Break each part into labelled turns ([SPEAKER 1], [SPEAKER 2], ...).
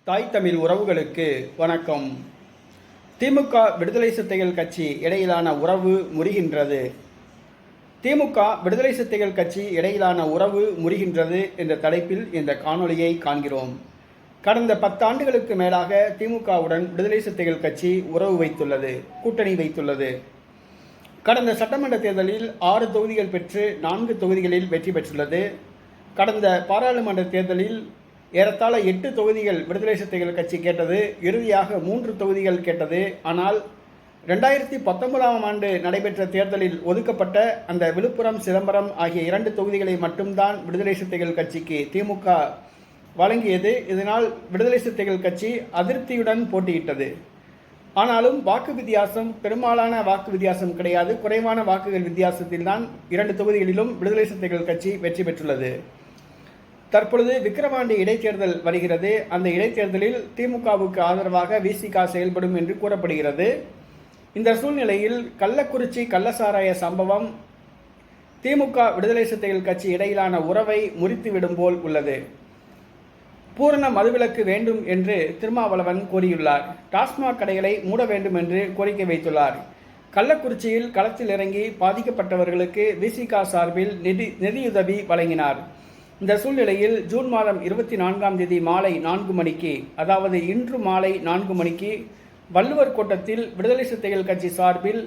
[SPEAKER 1] தாய் தமிழ் உறவுகளுக்கு வணக்கம். திமுக விடுதலை சிறுத்தைகள் கட்சி இடையிலான உறவு முறிகின்றது. திமுக விடுதலை சிறுத்தைகள் கட்சி இடையிலான உறவு முறிகின்றது என்ற தலைப்பில் இந்த காணொளியை காண்கிறோம். கடந்த 10 ஆண்டுகளுக்கு மேலாக திமுகவுடன் விடுதலை சிறுத்தைகள் கட்சி உறவு வைத்துள்ளது, கூட்டணி வைத்துள்ளது. கடந்த சட்டமன்ற தேர்தலில் 6 தொகுதிகள் பெற்று 4 தொகுதிகளில் வெற்றி பெற்றுள்ளது. கடந்த பாராளுமன்ற தேர்தலில் ஏறத்தாழ 8 தொகுதிகள் விடுதலை சிறுத்தைகள் கட்சி கேட்டது. இறுதியாக 3 தொகுதிகள் கேட்டது. ஆனால் 2019ஆம் ஆண்டு நடைபெற்ற தேர்தலில் ஒதுக்கப்பட்ட அந்த விழுப்புரம், சிதம்பரம் ஆகிய 2 தொகுதிகளை மட்டும்தான் விடுதலை சிறுத்தைகள் கட்சிக்கு திமுக வழங்கியது. இதனால் விடுதலை சிறுத்தைகள் கட்சி அதிருப்தியுடன் போட்டியிட்டது. ஆனாலும் வாக்கு வித்தியாசம், பெரும்பாலான வாக்கு வித்தியாசம் கிடையாது, குறைவான வாக்குகள் வித்தியாசத்தில் தான் 2 தொகுதிகளிலும் விடுதலை சிறுத்தைகள் கட்சி வெற்றி பெற்றுள்ளது. தற்பொழுது விக்கிரவாண்டி இடைத்தேர்தல் வருகிறது. அந்த இடைத்தேர்தலில் திமுகவுக்கு ஆதரவாக விசிக செயல்படும் என்று கூறப்படுகிறது. இந்த சூழ்நிலையில் கள்ளக்குறிச்சி கள்ளசாராய சம்பவம் திமுக விடுதலை சிறுத்தைகள் கட்சி இடையிலான உறவை முறித்துவிடும் போல் உள்ளது. பூரண மதுவிலக்கு வேண்டும் என்று திருமாவளவன் கோரியுள்ளார். டாஸ்மாக் கடைகளை மூட வேண்டும் என்று கோரிக்கை வைத்துள்ளார். கள்ளக்குறிச்சியில் களத்தில் இறங்கி பாதிக்கப்பட்டவர்களுக்கு விசிக சார்பில் நிதியுதவி வழங்கினார். இந்த சூழ்நிலையில் ஜூன் மாதம் 24ஆம் தேதி மாலை 4 மணிக்கு, அதாவது இன்று மாலை 4 மணிக்கு வள்ளுவர் கோட்டத்தில் விடுதலை சிறுத்தைகள் கட்சி சார்பில்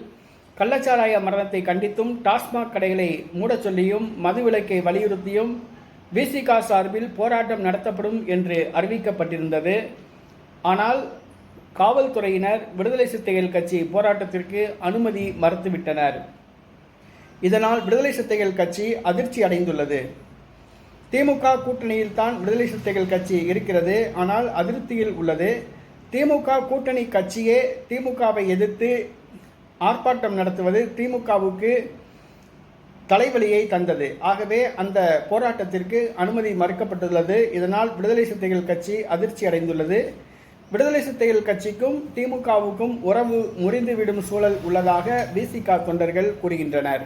[SPEAKER 1] கள்ளச்சாராய மரணத்தை கண்டித்தும் டாஸ்மாக் கடைகளை மூடச் சொல்லியும் மதுவிலக்கை வலியுறுத்தியும் விசிக சார்பில் போராட்டம் நடத்தப்படும் என்று அறிவிக்கப்பட்டிருந்தது. ஆனால் காவல்துறையினர் விடுதலை சிறுத்தைகள் கட்சி போராட்டத்திற்கு அனுமதி மறுத்துவிட்டனர். இதனால் விடுதலை சிறுத்தைகள் கட்சி அதிர்ச்சி அடைந்துள்ளது. திமுக கூட்டணியில் தான் விடுதலை சிறுத்தைகள் கட்சி இருக்கிறது, ஆனால் அதிருப்தியில் உள்ளது. திமுக கூட்டணி கட்சியே திமுகவை எதிர்த்து ஆர்ப்பாட்டம் நடத்துவது திமுகவுக்கு தலைவலியை தந்தது. ஆகவே அந்த போராட்டத்திற்கு அனுமதி மறுக்கப்பட்டுள்ளது. இதனால் விடுதலை சிறுத்தைகள் கட்சி அதிர்ச்சி அடைந்துள்ளது. விடுதலை சிறுத்தைகள் கட்சிக்கும் திமுகவுக்கும் உறவு முறிந்துவிடும் சூழல் உள்ளதாக விசிக தொண்டர்கள் கூறுகின்றனர்.